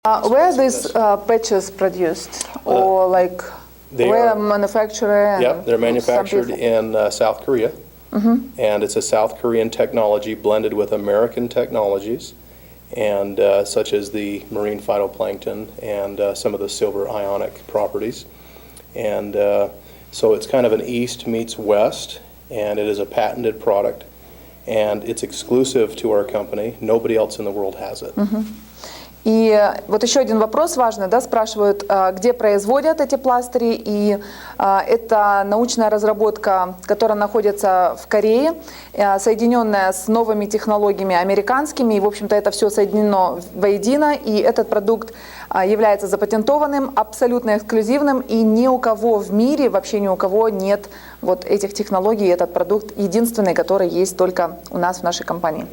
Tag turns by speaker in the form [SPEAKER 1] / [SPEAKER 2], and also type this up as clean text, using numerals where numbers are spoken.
[SPEAKER 1] Where are these patches produced, or like where manufactured?
[SPEAKER 2] Yeah, they're manufactured in South Korea, and it's a South Korean technology blended with American technologies, and such as the marine phytoplankton and some of the silver ionic properties, and so it's kind of an east meets west, and it is a patented product, and it's exclusive to our company. Nobody else in the world has it.
[SPEAKER 1] И вот еще один вопрос важный, да, спрашивают, где производят эти пластыри, и это научная разработка, которая находится в Корее, соединенная с новыми технологиями американскими, и, в общем-то, это все соединено воедино, и этот продукт является запатентованным, абсолютно эксклюзивным, и ни у кого в мире, вообще ни у кого нет вот этих технологий, этот продукт единственный, который есть только у нас в нашей компании.